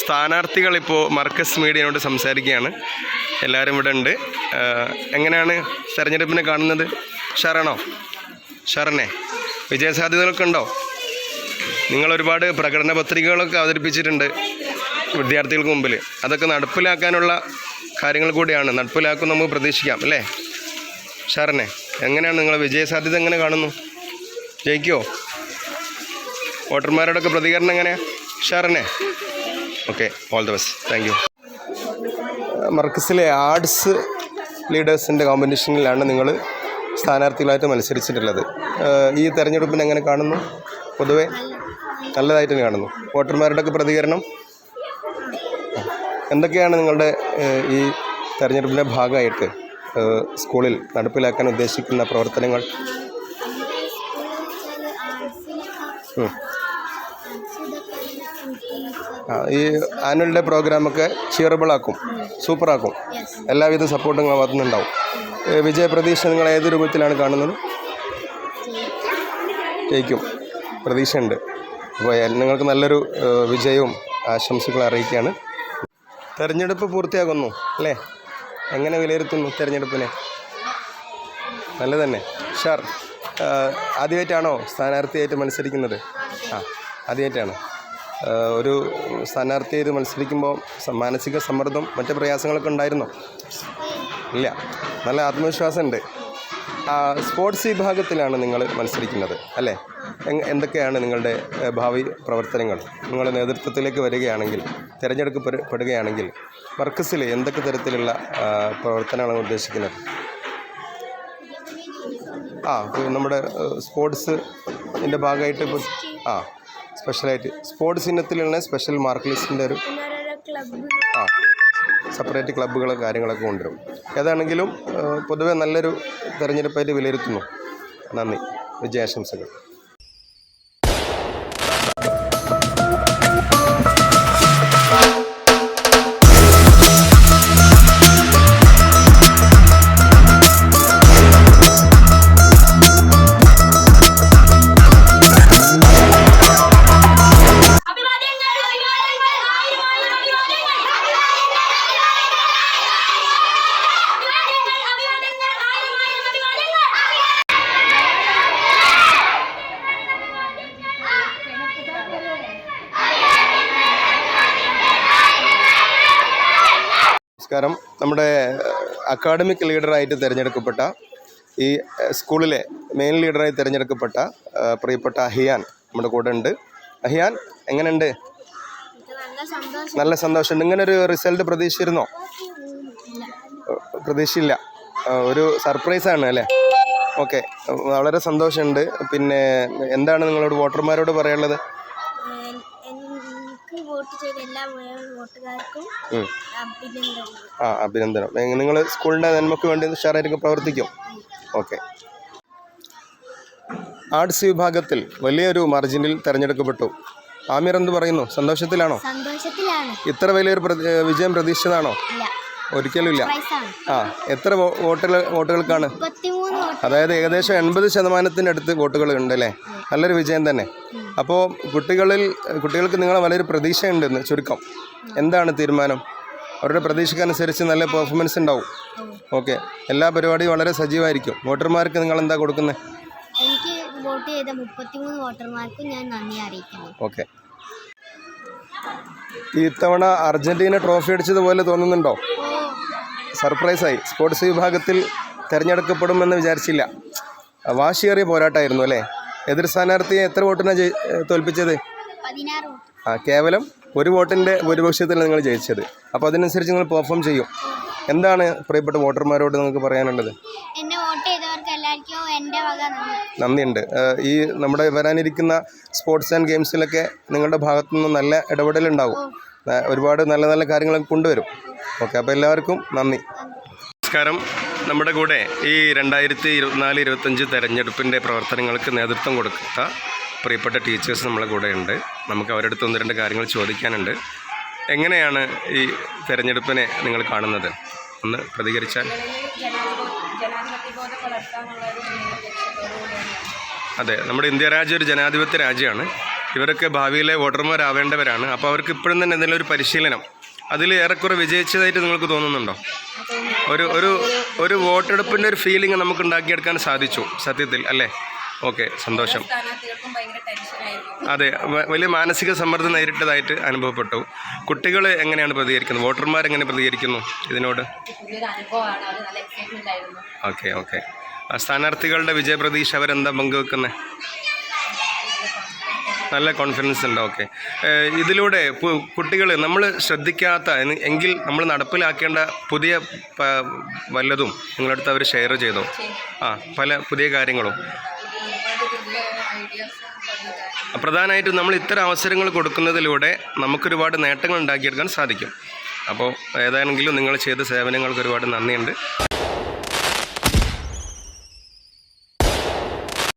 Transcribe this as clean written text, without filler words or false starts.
സ്ഥാനാർത്ഥികൾ മർക്കസ് മീഡിയയോട് സംസാരിക്കുകയാണ്. എല്ലാവരും ഇവിടെ ഉണ്ട്. എങ്ങനെയാണ് തെരഞ്ഞെടുപ്പിനെ കാണുന്നത്? ഷാറാണോ? ഷാറന്നെ, വിജയസാധ്യതകളൊക്കെ ഉണ്ടോ? നിങ്ങൾ ഒരുപാട് പ്രകടന പത്രികകളൊക്കെ അവതരിപ്പിച്ചിട്ടുണ്ട് വിദ്യാർത്ഥികൾക്ക് മുമ്പിൽ. അതൊക്കെ നടപ്പിലാക്കാനുള്ള കാര്യങ്ങൾ കൂടിയാണ്. നടപ്പിലാക്കും നമുക്ക് പ്രതീക്ഷിക്കാം അല്ലേ? ഷാറന്നെ, എങ്ങനെയാണ് നിങ്ങളെ വിജയസാധ്യത എങ്ങനെ കാണുന്നു? ജയിക്കുമോ? വോട്ടർമാരോടൊക്കെ പ്രതികരണം എങ്ങനെയാണ്? ഷാറന്നെ, okay, all the best, thank you. മർക്കസിലെ ആർട്സ് ലീഡേഴ്സിൻ്റെ കോമ്പറ്റീഷനിലാണ് നിങ്ങൾ സ്ഥാനാർത്ഥികളായിട്ട് മത്സരിച്ചിട്ടുള്ളത്. ഈ തെരഞ്ഞെടുപ്പിനെ എങ്ങനെ കാണുന്നു? പൊതുവെ നല്ലതായിട്ട് തന്നെ കാണുന്നു. വോട്ടർമാരുടെയൊക്കെ പ്രതികരണം എന്തൊക്കെയാണ്? നിങ്ങളുടെ ഈ തെരഞ്ഞെടുപ്പിൻ്റെ ഭാഗമായിട്ട് സ്കൂളിൽ നടപ്പിലാക്കാൻ ഉദ്ദേശിക്കുന്ന പ്രവർത്തനങ്ങൾ? ഈ ആനുവൽ ഡേ പ്രോഗ്രാമൊക്കെ ചിയറബിളാക്കും, സൂപ്പറാക്കും. എല്ലാവിധ സപ്പോർട്ടും നിങ്ങൾ ഭാഗത്തുനിന്നുണ്ടാവും. വിജയപ്രതീക്ഷ നിങ്ങൾ ഏത് രൂപത്തിലാണ് കാണുന്നത്? ജയിക്കും, പ്രതീക്ഷയുണ്ട്. അപ്പോൾ നിങ്ങൾക്ക് നല്ലൊരു വിജയവും ആശംസകൾ അറിയിക്കുകയാണ്. തെരഞ്ഞെടുപ്പ് പൂർത്തിയാകുന്നു അല്ലേ? എങ്ങനെ വിലയിരുത്തുന്നു തെരഞ്ഞെടുപ്പിനെ? നല്ല തന്നെ. ഷാർ, ആദ്യമായിട്ടാണോ സ്ഥാനാർത്ഥിയായിട്ട് മത്സരിക്കുന്നത്? ആദ്യമായിട്ടാണ്. ഒരു സ്ഥാനാർത്ഥിയായിട്ട് മത്സരിക്കുമ്പോൾ മാനസിക സമ്മർദ്ദം മറ്റ് പ്രയാസങ്ങളൊക്കെ ഉണ്ടായിരുന്നോ? ഇല്ല, നല്ല ആത്മവിശ്വാസമുണ്ട്. സ്പോർട്സ് വിഭാഗത്തിലാണ് നിങ്ങൾ മത്സരിക്കുന്നത് അല്ലേ? എന്തൊക്കെയാണ് നിങ്ങളുടെ ഭാവി പ്രവർത്തനങ്ങൾ? നിങ്ങൾ നേതൃത്വത്തിലേക്ക് വരികയാണെങ്കിൽ, തിരഞ്ഞെടുക്കപ്പെടുകയാണെങ്കിൽ മർക്കസിൽ എന്തൊക്കെ തരത്തിലുള്ള പ്രവർത്തനങ്ങളാണ് ഉദ്ദേശിക്കുന്നത്? നമ്മുടെ സ്പോർട്സിൻ്റെ ഭാഗമായിട്ട് ഇപ്പോൾ സ്പെഷ്യലായിട്ട് സ്പോർട്സ് ഇനത്തിലുള്ള സ്പെഷ്യൽ മാർക്ക് ലിസ്റ്റിൻ്റെ ഒരു സെപ്പറേറ്റ് ക്ലബ്ബുകളും കാര്യങ്ങളൊക്കെ കൊണ്ടുവരും. ഏതാണെങ്കിലും പൊതുവെ നല്ലൊരു തെരഞ്ഞെടുപ്പായിട്ട് വിലയിരുത്തുന്നു. നന്ദി, വിജയാശംസകൾ. നമസ്കാരം. നമ്മുടെ അക്കാഡമിക് ലീഡറായിട്ട് തിരഞ്ഞെടുക്കപ്പെട്ട, ഈ സ്കൂളിലെ മെയിൻ ലീഡറായി തിരഞ്ഞെടുക്കപ്പെട്ട പ്രിയപ്പെട്ട അഹിയാൻ നമ്മുടെ കൂടെ ഉണ്ട്. അഹിയാൻ, എങ്ങനെയുണ്ട്? നല്ല സന്തോഷമുണ്ട്. ഇങ്ങനൊരു റിസൾട്ട് പ്രതീക്ഷിച്ചിരുന്നോ? പ്രതീക്ഷയില്ല, ഒരു സർപ്രൈസാണ് അല്ലേ? ഓക്കെ, വളരെ സന്തോഷമുണ്ട്. പിന്നെ എന്താണ് നിങ്ങളോട് വോട്ടർമാരോട് പറയാനുള്ളത്? അഭിനന്ദനം. നിങ്ങൾ സ്കൂളിൻ്റെ നന്മയ്ക്ക് വേണ്ടി ഉഷാറായിരിക്കും പ്രവർത്തിക്കും. ഓക്കെ. ആർട്സ് വിഭാഗത്തിൽ വലിയൊരു മാർജിനിൽ തിരഞ്ഞെടുക്കപ്പെട്ടു. ആമിർ എന്ത് പറയുന്നു? സന്തോഷത്തിലാണോ? ഇത്ര വലിയൊരു വിജയം പ്രതീക്ഷിച്ചതാണോ? ഒരിക്കലും ഇല്ല. എത്ര വോട്ടുകൾക്കാണ്? അതായത് ഏകദേശം 80% വോട്ടുകൾ ഉണ്ട് അല്ലേ? നല്ലൊരു വിജയം തന്നെ. അപ്പോൾ കുട്ടികൾക്ക് നിങ്ങളെ വലിയൊരു പ്രതീക്ഷയുണ്ടെന്ന് ചുരുക്കം. എന്താണ് തീരുമാനം? അവരുടെ പ്രതീക്ഷയ്ക്കനുസരിച്ച് നല്ല പെർഫോമൻസ് ഉണ്ടാവും. ഓക്കെ, എല്ലാ പരിപാടിയും വളരെ സജീവമായിരിക്കും. വോട്ടർമാർക്ക് നിങ്ങൾ എന്താ കൊടുക്കുന്നത്? എനിക്ക് വോട്ട് ചെയ്ത 33 വോട്ടർമാർക്കും ഞാൻ നന്ദി അറിയിക്കുന്നു. ഓക്കെ. ഈ ഇത്തവണ അർജന്റീന ട്രോഫി അടിച്ചതുപോലെ തോന്നുന്നുണ്ടോ? സർപ്രൈസായി. സ്പോർട്സ് വിഭാഗത്തിൽ തിരഞ്ഞെടുക്കപ്പെടുമെന്ന് വിചാരിച്ചില്ല. വാശിയേറിയ പോരാട്ടമായിരുന്നു അല്ലേ? എതിർ സ്ഥാനാർത്ഥിയെ എത്ര വോട്ടിനാണ് തോൽപ്പിച്ചത്? 16. കേവലം 1 വോട്ടിൻ്റെ ഭൂരിപക്ഷത്തിൽ നിങ്ങൾ ജയിച്ചത്. അപ്പോൾ അതിനനുസരിച്ച് നിങ്ങൾ പെർഫോം ചെയ്യും. എന്താണ് പ്രിയപ്പെട്ട വോട്ടർമാരോട് നിങ്ങൾക്ക് പറയാനുള്ളത്? എന്നെ വോട്ട് ചെയ്തവർക്ക് എല്ലാവർക്കും എൻ്റെ വക നന്ദിയുണ്ട്. ഈ നമ്മുടെ വരാനിരിക്കുന്ന സ്പോർട്സ് ആൻഡ് ഗെയിംസിലൊക്കെ നിങ്ങളുടെ ഭാഗത്തുനിന്ന് നല്ല ഇടപെടലുണ്ടാവും. ഒരുപാട് നല്ല നല്ല കാര്യങ്ങളൊക്കെ കൊണ്ടുവരും. ഓക്കെ, അപ്പോൾ എല്ലാവർക്കും നന്ദി. നമസ്കാരം. നമ്മുടെ കൂടെ ഈ 2024-25 തെരഞ്ഞെടുപ്പിൻ്റെ പ്രവർത്തനങ്ങൾക്ക് നേതൃത്വം കൊടുത്ത പ്രിയപ്പെട്ട ടീച്ചേഴ്സ് നമ്മളെ കൂടെ ഉണ്ട്. നമുക്ക് അവരുടെ അടുത്ത് 1-2 കാര്യങ്ങൾ ചോദിക്കാനുണ്ട്. എങ്ങനെയാണ് ഈ തെരഞ്ഞെടുപ്പിനെ നിങ്ങൾ കാണുന്നത്? ഒന്ന് പ്രതികരിച്ചാൽ. അതെ, നമ്മുടെ ഇന്ത്യ രാജ്യം ഒരു ജനാധിപത്യ രാജ്യമാണ്. ഇവരൊക്കെ ഭാവിയിലെ വോട്ടർമാരാവേണ്ടവരാണ്. അപ്പോൾ അവർക്ക് ഇപ്പോഴും തന്നെ എന്തെങ്കിലും ഒരു പരിശീലനം അതിൽ ഏറെക്കുറെ വിജയിച്ചതായിട്ട് നിങ്ങൾക്ക് തോന്നുന്നുണ്ടോ? ഒരു ഒരു ഒരു വോട്ടെടുപ്പിൻ്റെ ഒരു ഫീലിംഗ് നമുക്ക് ഉണ്ടാക്കിയെടുക്കാൻ സാധിച്ചു സത്യത്തിൽ അല്ലേ? ഓക്കെ, സന്തോഷം. അതെ, വലിയ മാനസിക സമ്മർദ്ദം നേരിട്ടതായിട്ട് അനുഭവപ്പെട്ടു. കുട്ടികൾ എങ്ങനെയാണ് പ്രതികരിക്കുന്നത്? വോട്ടർമാരെങ്ങനെ പ്രതികരിക്കുന്നു ഇതിനോട്? Okay okay. സ്ഥാനാർത്ഥികളുടെ വിജയപ്രതീക്ഷ അവരെന്താ പങ്കുവെക്കുന്നത്? നല്ല കോൺഫിഡൻസ് ഉണ്ട്. ഓക്കെ. ഇതിലൂടെ കുട്ടികൾ നമ്മൾ ശ്രദ്ധിക്കാത്ത എങ്കിൽ നമ്മൾ നടപ്പിലാക്കേണ്ട പുതിയ വല്ലതും നിങ്ങളടുത്ത് അവർ ഷെയർ ചെയ്തോ? പല പുതിയ കാര്യങ്ങളും. പ്രധാനമായിട്ടും നമ്മൾ ഇത്തരം അവസരങ്ങൾ കൊടുക്കുന്നതിലൂടെ നമുക്കൊരുപാട് നേട്ടങ്ങൾ ഉണ്ടാക്കിയെടുക്കാൻ സാധിക്കും. അപ്പോൾ ഏതാണെങ്കിലും നിങ്ങൾ ചെയ്ത സേവനങ്ങൾക്ക് ഒരുപാട് നന്ദിയുണ്ട്.